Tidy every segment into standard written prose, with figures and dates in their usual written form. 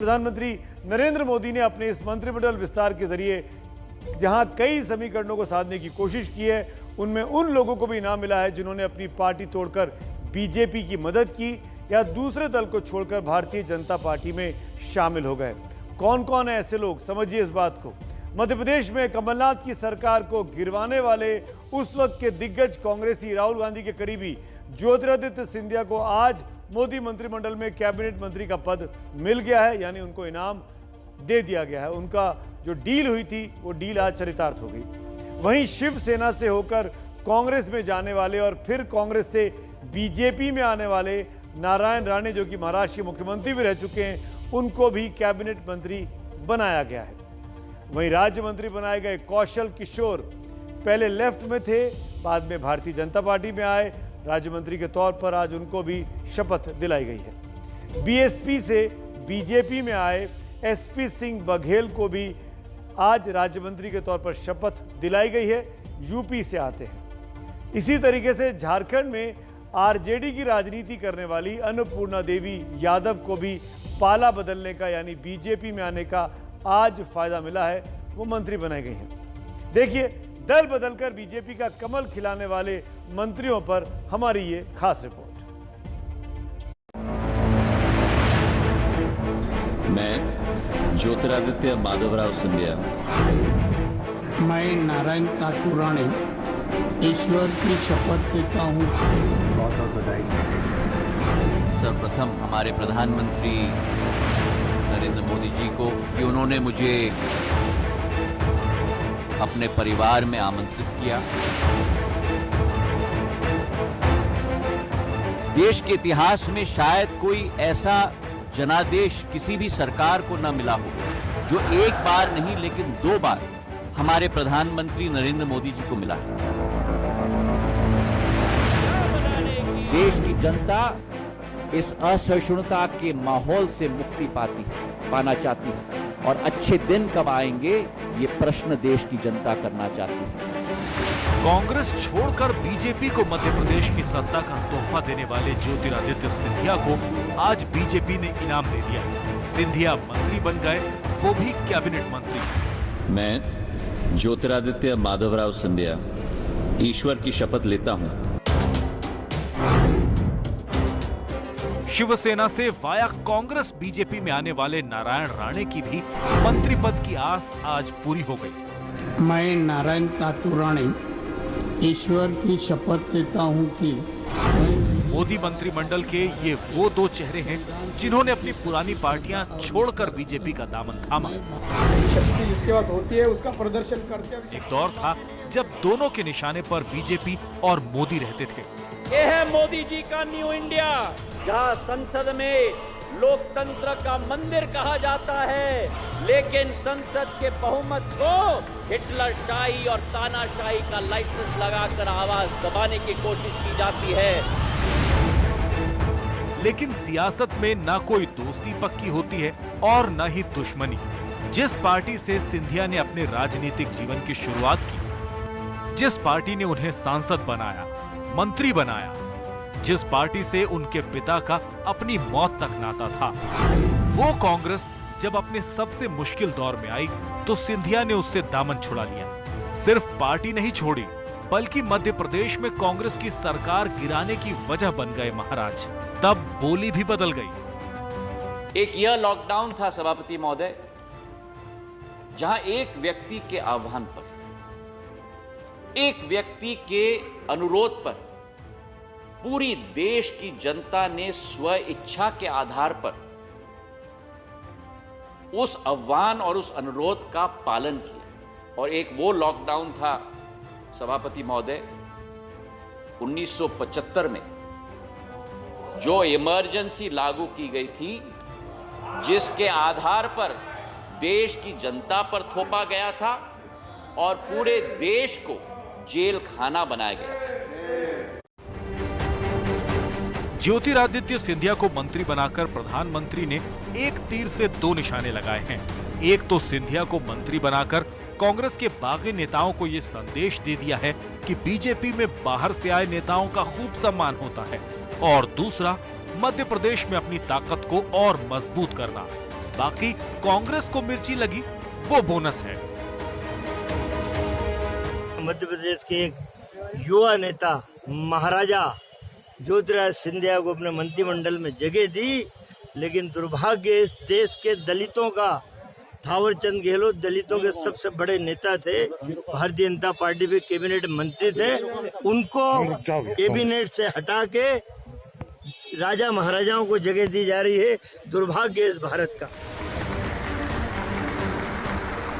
प्रधानमंत्री नरेंद्र मोदी ने अपने इस मंत्रिमंडल विस्तार के जरिए जहां कई समीकरणों को साधने की कोशिश की है, उनमें उन लोगों को भी इनाम मिला है जिन्होंने अपनी पार्टी तोड़कर बीजेपी की मदद की या दूसरे दल को छोड़कर भारतीय जनता पार्टी में शामिल हो गए। कौन कौन है ऐसे लोग, समझिए इस बात को। मध्य प्रदेश में कमलनाथ की सरकार को गिरवाने वाले उस वक्त के दिग्गज कांग्रेसी राहुल गांधी के करीबी ज्योतिरादित्य सिंधिया को आज मोदी मंत्रिमंडल में कैबिनेट मंत्री का पद मिल गया है, यानी उनको इनाम दे दिया गया है। उनका जो डील हुई थी वो डील आज चरितार्थ हो गई। वहीं शिवसेना से होकर कांग्रेस में जाने वाले और फिर कांग्रेस से बीजेपी में आने वाले नारायण राणे, जो कि महाराष्ट्र के मुख्यमंत्री भी रह चुके हैं, उनको भी कैबिनेट मंत्री बनाया गया है। वहीं राज्य मंत्री बनाए गए कौशल किशोर पहले लेफ्ट में थे, बाद में भारतीय जनता पार्टी में आए। राज्य मंत्री के तौर पर आज उनको भी शपथ दिलाई गई है। बीएसपी से बीजेपी में आए एसपी सिंह बघेल को भी आज राज्य मंत्री के तौर पर शपथ दिलाई गई है। यूपी से आते हैं। इसी तरीके से झारखंड में आरजेडी की राजनीति करने वाली अन्नपूर्णा देवी यादव को भी पाला बदलने का, यानी बीजेपी में आने का आज फायदा मिला है, वो मंत्री बनाए गए हैं। देखिए, दल बदलकर बीजेपी का कमल खिलाने वाले मंत्रियों पर हमारी ये खास रिपोर्ट। मैं ज्योतिरादित्य माधवराव सिंधिया। मैं नारायण राणे ईश्वर की शपथ लेता हूँ। बहुत बहुत बधाई। सर्वप्रथम हमारे प्रधानमंत्री नरेंद्र मोदी जी को कि उन्होंने मुझे अपने परिवार में आमंत्रित किया। देश के इतिहास में शायद कोई ऐसा जनादेश किसी भी सरकार को न मिला हो जो एक बार नहीं लेकिन 2 बार हमारे प्रधानमंत्री नरेंद्र मोदी जी को मिला है। देश की जनता इस असहिष्णुता के माहौल से मुक्ति पाना चाहती है और अच्छे दिन कब आएंगे ये प्रश्न देश की जनता करना चाहती है। कांग्रेस छोड़कर बीजेपी को मध्य प्रदेश की सत्ता का तोहफा देने वाले ज्योतिरादित्य सिंधिया को आज बीजेपी ने इनाम दे दिया। सिंधिया मंत्री बन गए, वो भी कैबिनेट मंत्री। मैं ज्योतिरादित्य माधवराव सिंधिया ईश्वर की शपथ लेता हूं। शिवसेना से वाया कांग्रेस बीजेपी में आने वाले नारायण राणे की भी मंत्री पद की आस आज पूरी हो गई। मैं नारायण राणे ईश्वर की शपथ लेता हूँ कि मोदी मंत्रिमंडल के ये वो 2 चेहरे हैं जिन्होंने अपनी पुरानी पार्टियां छोड़कर बीजेपी का दामन थामा। शक्ति जिसके पास होती है उसका प्रदर्शन करते हैं। एक दौर था जब दोनों के निशाने पर बीजेपी और मोदी रहते थे। ये है मोदी जी का न्यू इंडिया, जहां संसद में लोकतंत्र का मंदिर कहा जाता है, लेकिन संसद के बहुमत को हिटलर शाही और तानाशाही का लाइसेंस लगाकर आवाज दबाने की कोशिश की जाती है। लेकिन सियासत में ना कोई दोस्ती पक्की होती है और न ही दुश्मनी। जिस पार्टी से सिंधिया ने अपने राजनीतिक जीवन की शुरुआत की, जिस पार्टी ने उन्हें सांसद बनाया, मंत्री बनाया, जिस पार्टी से उनके पिता का अपनी मौत तक नाता था, वो कांग्रेस जब अपने सबसे मुश्किल दौर में आई तो सिंधिया ने उससे दामन छुड़ा लिया। सिर्फ पार्टी नहीं छोड़ी, बल्कि मध्य प्रदेश में कांग्रेस की सरकार गिराने की वजह बन गए महाराज। तब बोली भी बदल गई। एक यह लॉकडाउन था सभापति महोदय, जहां एक व्यक्ति के आह्वान पर, एक व्यक्ति के अनुरोध पर पूरी देश की जनता ने स्व इच्छा के आधार पर उस आह्वान और उस अनुरोध का पालन किया। और एक वो लॉकडाउन था सभापति महोदय 1975 में जो इमरजेंसी लागू की गई थी, जिसके आधार पर देश की जनता पर थोपा गया था और पूरे देश को जेल खाना बनाया गया था। ज्योतिरादित्य सिंधिया को मंत्री बनाकर प्रधानमंत्री ने एक तीर से 2 निशाने लगाए हैं। एक तो सिंधिया को मंत्री बनाकर कांग्रेस के बागी नेताओं को ये संदेश दे दिया है कि बीजेपी में बाहर से आए नेताओं का खूब सम्मान होता है, और दूसरा मध्य प्रदेश में अपनी ताकत को और मजबूत करना। बाकी कांग्रेस को मिर्ची लगी वो बोनस है। मध्य प्रदेश के एक युवा नेता महाराजा ज्योतिराज सिंधिया को अपने मंत्रिमंडल में जगह दी, लेकिन दुर्भाग्य इस देश के दलितों का, थावरचंद गहलोत दलितों के सबसे बड़े नेता थे, भारतीय जनता पार्टी के कैबिनेट मंत्री थे, उनको कैबिनेट से हटा के राजा महाराजाओं को जगह दी जा रही है। दुर्भाग्य इस भारत का।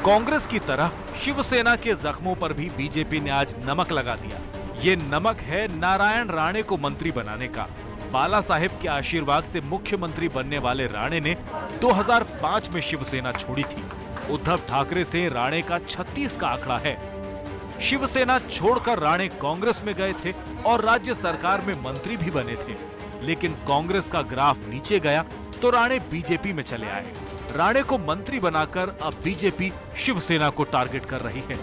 कांग्रेस की तरह शिवसेना के जख्मों पर भी बीजेपी ने आज नमक लगा दिया। ये नमक है नारायण राणे को मंत्री बनाने का। बाला साहेब के आशीर्वाद से मुख्यमंत्री बनने वाले राणे ने 2005 में शिवसेना छोड़ी थी। उद्धव ठाकरे से राणे का 36 का आंकड़ा है। शिवसेना छोड़कर राणे कांग्रेस में गए थे और राज्य सरकार में मंत्री भी बने थे, लेकिन कांग्रेस का ग्राफ नीचे गया तो राणे बीजेपी में चले आए। राणे को मंत्री बनाकर अब बीजेपी शिवसेना को टारगेट कर रही है।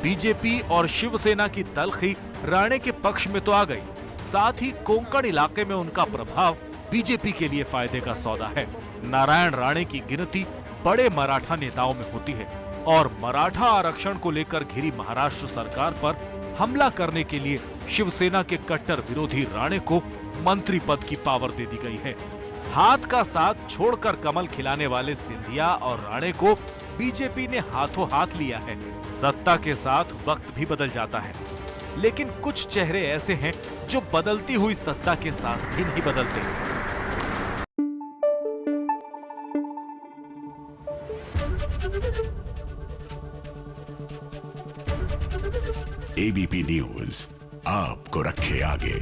बीजेपी और शिवसेना की तलखी राणे के पक्ष में तो आ गई, साथ ही कोंकण इलाके में उनका प्रभाव बीजेपी के लिए फायदे का सौदा है। नारायण राणे की गिनती बड़े मराठा नेताओं में होती है और मराठा आरक्षण को लेकर घिरी महाराष्ट्र सरकार पर हमला करने के लिए शिवसेना के कट्टर विरोधी राणे को मंत्री पद की पावर दे दी गई है। हाथ का साथ छोड़कर कमल खिलाने वाले सिंधिया और राणे को बीजेपी ने हाथों हाथ लिया है। सत्ता के साथ वक्त भी बदल जाता है, लेकिन कुछ चेहरे ऐसे हैं जो बदलती हुई सत्ता के साथ भी नहीं बदलते। एबीपी न्यूज आपको रखे आगे।